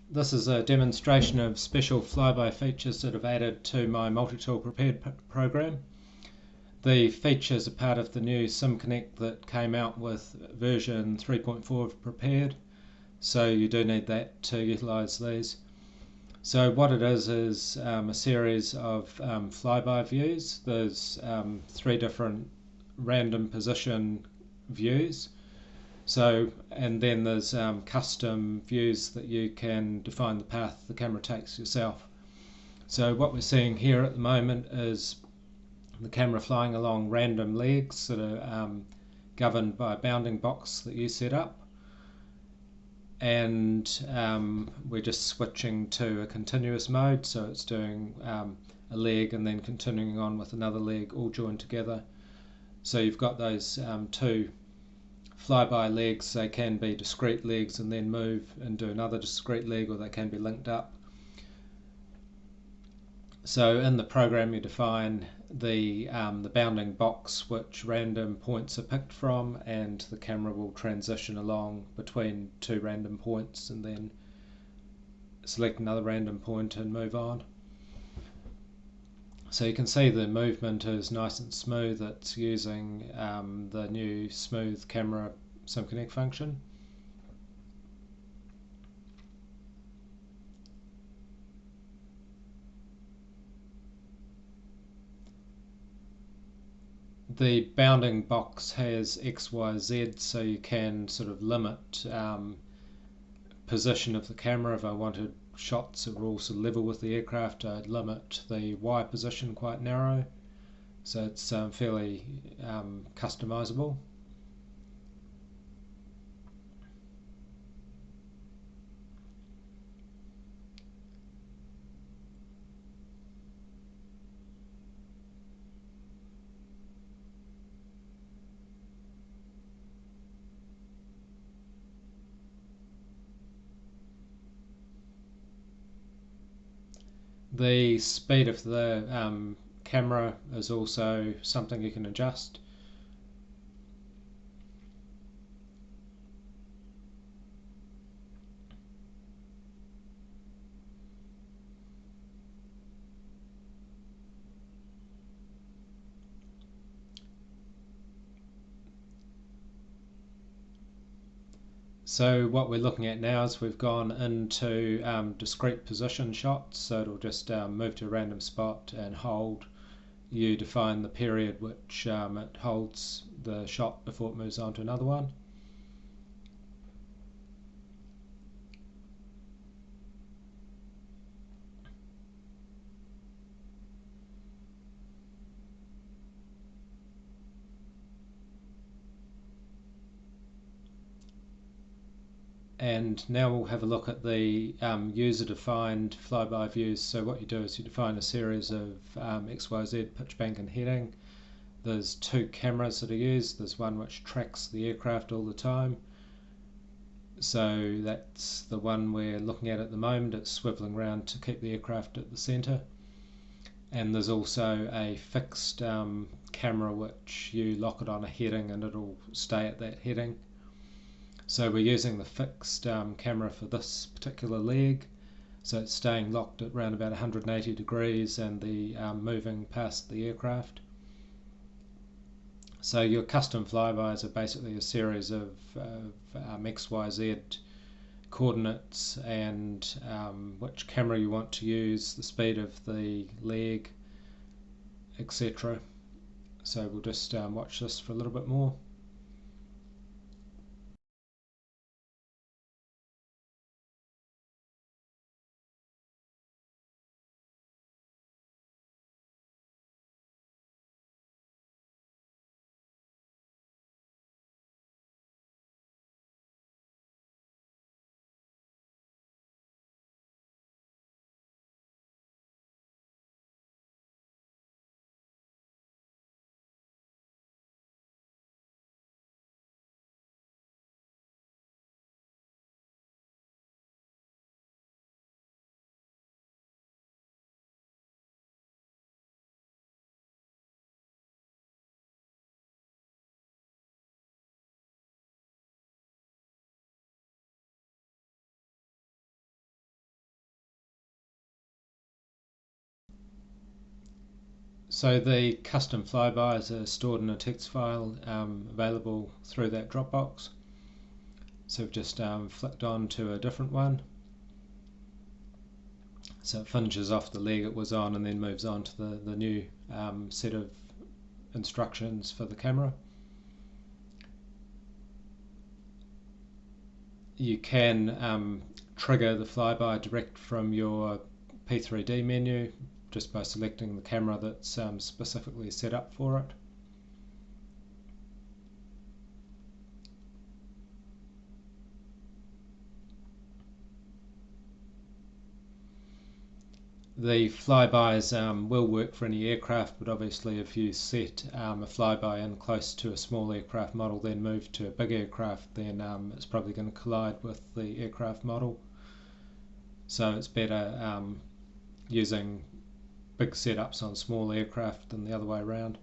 This is a demonstration of special flyby features that I've added to my multi-tool prepared program. The features are part of the new SimConnect that came out with version 3.4 of Prepared, so you do need that to utilise these. So what it is a series of flyby views. There's 3 different random position views. So, and then there's custom views that you can define the path the camera takes yourself. So what we're seeing here at the moment is the camera flying along random legs that are governed by a bounding box that you set up. And we're just switching to a continuous mode, so it's doing a leg and then continuing on with another leg all joined together. So you've got those 2 flyby legs. They can be discrete legs and then move and do another discrete leg, or they can be linked up. So in the program you define the bounding box which random points are picked from, and the camera will transition along between 2 random points and then select another random point and move on. So you can see the movement is nice and smooth. It's using the new smooth camera SimConnect function. The bounding box has X, Y, Z, so you can sort of limit position of the camera. If I wanted shots that were all sort of level with the aircraft, I'd limit the Y position quite narrow, so it's fairly customizable. The speed of the camera is also something you can adjust. So what we're looking at now is we've gone into discrete position shots, so it'll just move to a random spot and hold. You define the period which it holds the shot before it moves on to another one. And now we'll have a look at the user-defined flyby views. So what you do is you define a series of XYZ pitch, bank and heading. There's 2 cameras that are used. There's one which tracks the aircraft all the time. So that's the one we're looking at the moment. It's swiveling around to keep the aircraft at the centre. And there's also a fixed camera which you lock it on a heading and it'll stay at that heading. So we're using the fixed camera for this particular leg, so it's staying locked at around about 180 degrees and the moving past the aircraft. So your custom flybys are basically a series of XYZ coordinates and which camera you want to use, the speed of the leg, etc. So we'll just watch this for a little bit more. So the custom flybys are stored in a text file available through that Dropbox. So we've just flicked on to a different one. So it finishes off the leg it was on and then moves on to the new set of instructions for the camera. You can trigger the flyby direct from your Prepar3D menu just by selecting the camera that's specifically set up for it. The flybys will work for any aircraft, but obviously if you set a flyby in close to a small aircraft model, then move to a big aircraft, then it's probably going to collide with the aircraft model. So it's better using big setups on small aircraft than the other way around.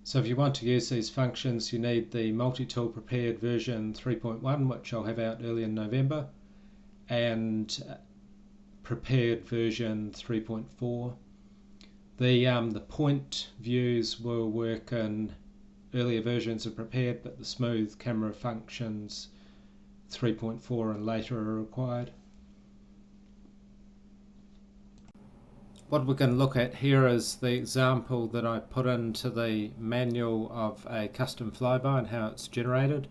So if you want to use these functions, you need the multi-tool prepared version 3.1, which I'll have out early in November, and prepared version 3.4. The point views will work in earlier versions of prepared, but the smooth camera functions 3.4 and later are required. What we're going to look at here is the example that I put into the manual of a custom flyby and how it's generated.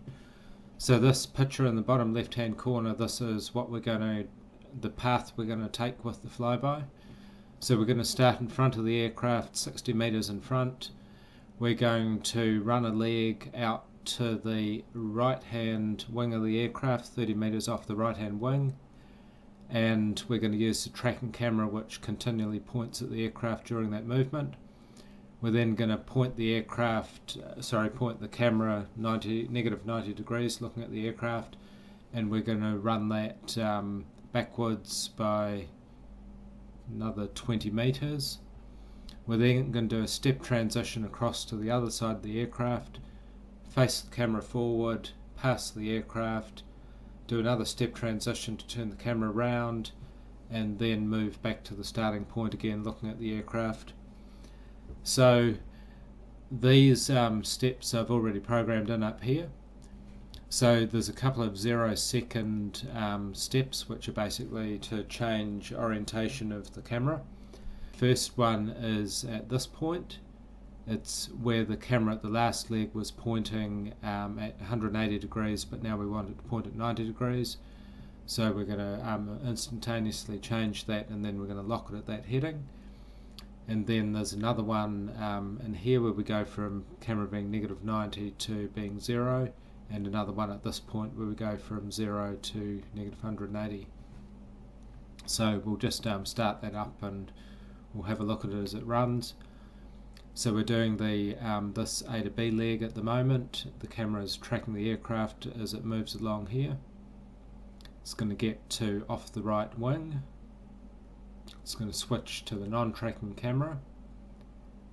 So this picture in the bottom left hand corner, this is what the path we're going to take with the flyby. So we're going to start in front of the aircraft, 60 meters in front. We're going to run a leg out to the right hand wing of the aircraft, 30 meters off the right hand wing. And we're going to use the tracking camera which continually points at the aircraft during that movement. We're then going to point the camera negative 90 degrees looking at the aircraft, and we're going to run that backwards by another 20 meters. We're then going to do a step transition across to the other side of the aircraft, face the camera forward, pass the aircraft, do another step transition to turn the camera around, and then move back to the starting point again looking at the aircraft. So these steps I've already programmed in up here. So there's a couple of 0-second steps which are basically to change orientation of the camera. First one is at this point, It's where the camera at the last leg was pointing at 180 degrees, but now we want it to point at 90 degrees. So we're going to instantaneously change that, and then we're going to lock it at that heading. And then there's another one in here where we go from camera being -90 to being 0, and another one at this point where we go from 0 to -180. So we'll just start that up and we'll have a look at it as it runs. So we're doing the this A to B leg at the moment. The camera is tracking the aircraft as it moves along here. It's going to get to off the right wing. It's going to switch to the non-tracking camera.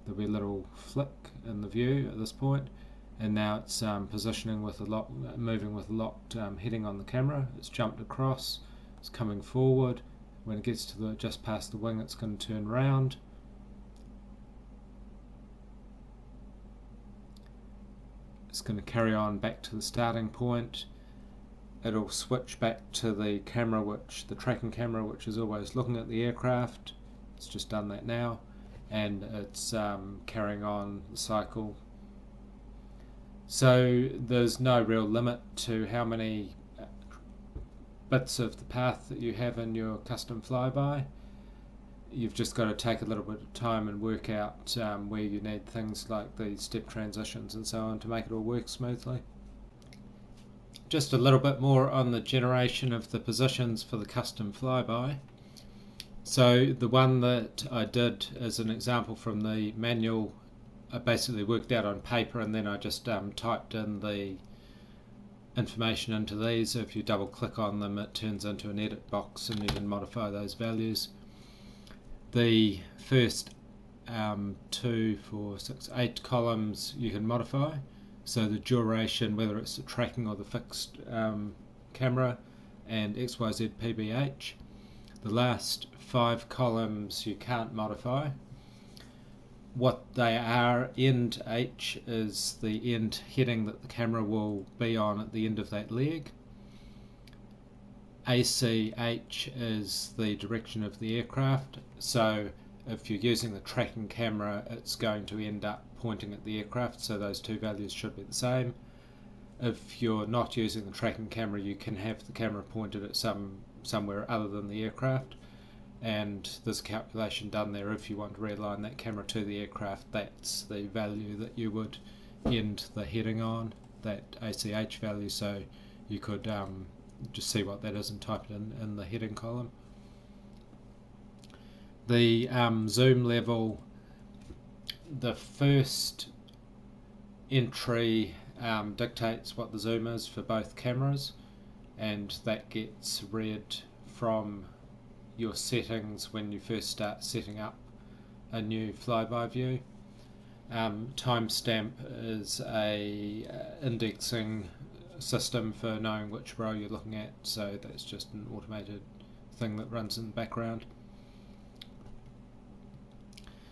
There'll be a little flick in the view at this point, and now it's positioning with a lock, moving with a locked heading on the camera. It's jumped across. It's coming forward. When it gets to the just past the wing, it's going to turn round. It's going to carry on back to the starting point. It'll switch back to the camera, the tracking camera, which is always looking at the aircraft. It's just done that now, and it's carrying on the cycle. So there's no real limit to how many bits of the path that you have in your custom flyby. You've just got to take a little bit of time and work out where you need things like the step transitions and so on to make it all work smoothly. Just a little bit more on the generation of the positions for the custom flyby. So the one that I did as an example from the manual, I basically worked out on paper, and then I just typed in the information into these. If you double click on them, it turns into an edit box and you can modify those values. The first 2, 4, 6, 8 columns you can modify. So the duration, whether it's the tracking or the fixed camera, and XYZ PBH. The last 5 columns you can't modify. What they are, end H is the end heading that the camera will be on at the end of that leg. ACH is the direction of the aircraft, so if you're using the tracking camera, it's going to end up pointing at the aircraft, so those two values should be the same. If you're not using the tracking camera, you can have the camera pointed at somewhere other than the aircraft, and there's a calculation done there. If you want to realign that camera to the aircraft, that's the value that you would end the heading on, that ACH value, so you could just see what that is and type it in the heading column. The zoom level, the first entry dictates what the zoom is for both cameras, and that gets read from your settings when you first start setting up a new flyby view. Timestamp is a indexing system for knowing which row you're looking at, so that's just an automated thing that runs in the background.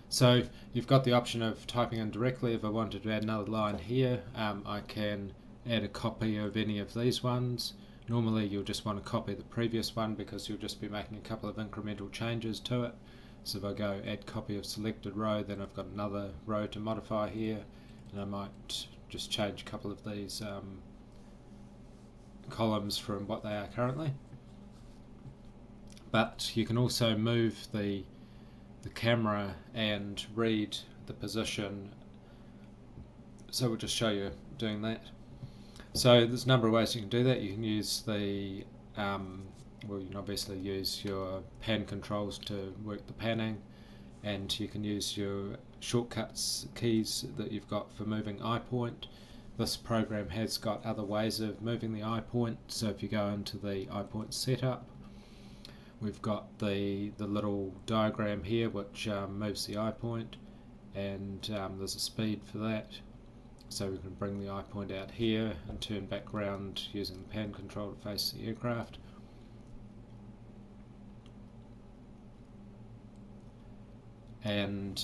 So you've got the option of typing in directly. If I wanted to add another line here, I can add a copy of any of these ones. Normally you'll just want to copy the previous one because you'll just be making a couple of incremental changes to it. So if I go add copy of selected row, then I've got another row to modify here, and I might just change a couple of these columns from what they are currently. But you can also move the camera and read the position, so we'll just show you doing that. So there's a number of ways you can do that. You can use the well, you can obviously use your pan controls to work the panning, and you can use your shortcuts keys that you've got for moving eye point. This program has got other ways of moving the eye point, so if you go into the eye point setup, we've got the little diagram here which moves the eye point, and there's a speed for that, so we can bring the eye point out here and turn back round using the pan control to face the aircraft. And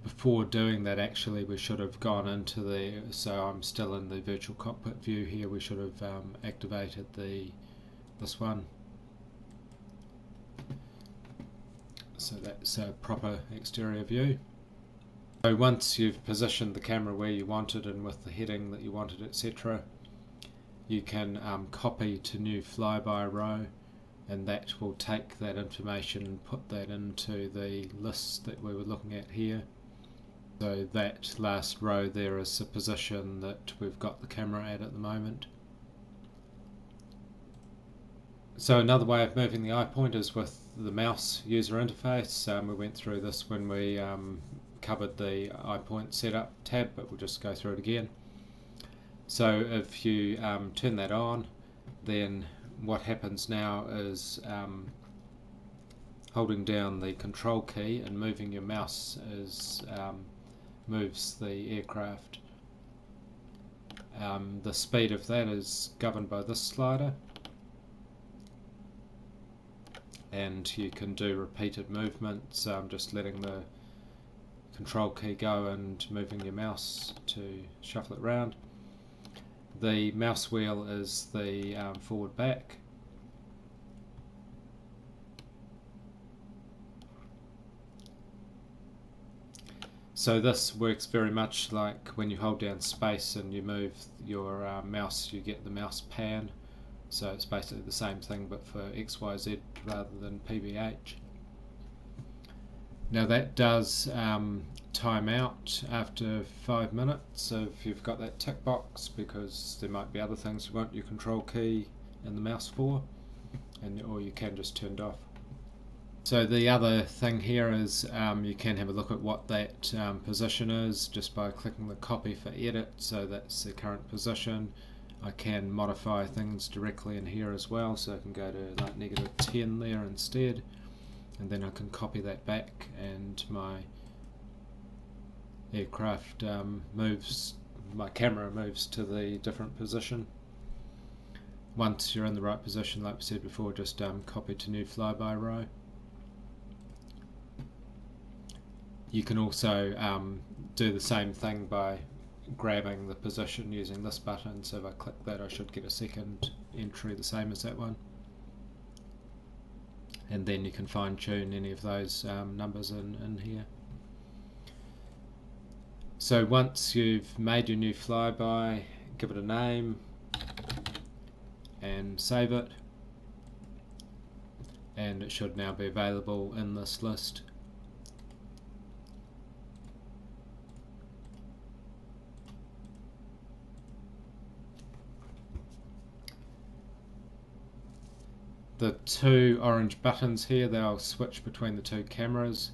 before doing that, actually we should have gone into the, so I'm still in the virtual cockpit view here, we should have activated this one. So that's a proper exterior view. So once you've positioned the camera where you want it and with the heading that you wanted, etc., you can copy to new flyby row, and that will take that information and put that into the list that we were looking at here. So that last row there is the position that we've got the camera at the moment. So another way of moving the eye point is with the mouse user interface. We went through this when we covered the eye point setup tab, but we'll just go through it again. So if you turn that on, then what happens now is holding down the control key and moving your mouse moves the aircraft. The speed of that is governed by this slider, and you can do repeated movements, just letting the control key go and moving your mouse to shuffle it around. The mouse wheel is the forward back. So this works very much like when you hold down space and you move your mouse, you get the mouse pan. So it's basically the same thing but for XYZ rather than PBH. Now that does time out after 5 minutes if you've got that tick box, because there might be other things you want your control key and the mouse for, or you can just turn it off. So the other thing here is you can have a look at what that position is just by clicking the copy for edit. So that's the current position. I can modify things directly in here as well, so I can go to like -10 there instead, and then I can copy that back and my aircraft my camera moves to the different position. Once you're in the right position, like we said before, just copy to new flyby row. You can also do the same thing by grabbing the position using this button. So if I click that, I should get a second entry the same as that one, and then you can fine tune any of those numbers in here. So once you've made your new flyby, give it a name and save it, and it should now be available in this list. The two orange buttons here, they'll switch between the two cameras.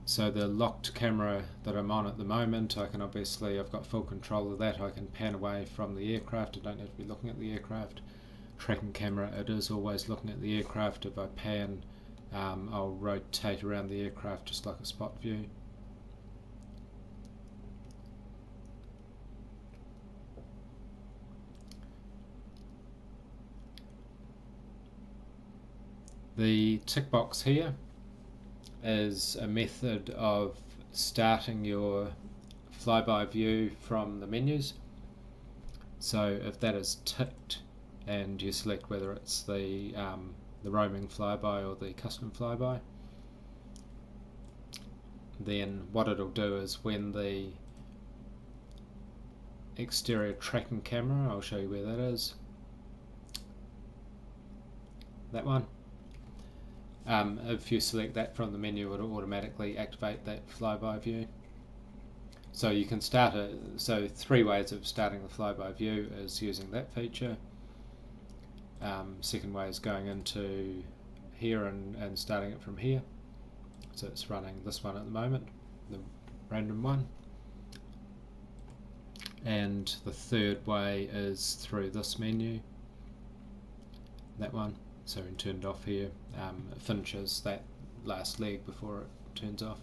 So the locked camera that I'm on at the moment, I've got full control of that. I can pan away from the aircraft. I don't have to be looking at the aircraft. Tracking camera, it is always looking at the aircraft. If I pan, I'll rotate around the aircraft just like a spot view. The tick box here is a method of starting your flyby view from the menus. So if that is ticked and you select whether it's the roaming flyby or the custom flyby, then what it'll do is when the exterior tracking camera, I'll show you where that is, that one. If you select that from the menu, it'll automatically activate that flyby view. So you can start so 3 ways of starting the flyby view is using that feature. Second way is going into here and starting it from here. So it's running this one at the moment, the random one. And the third way is through this menu, that one. So we can turn it off here. It finishes that last leg before it turns off.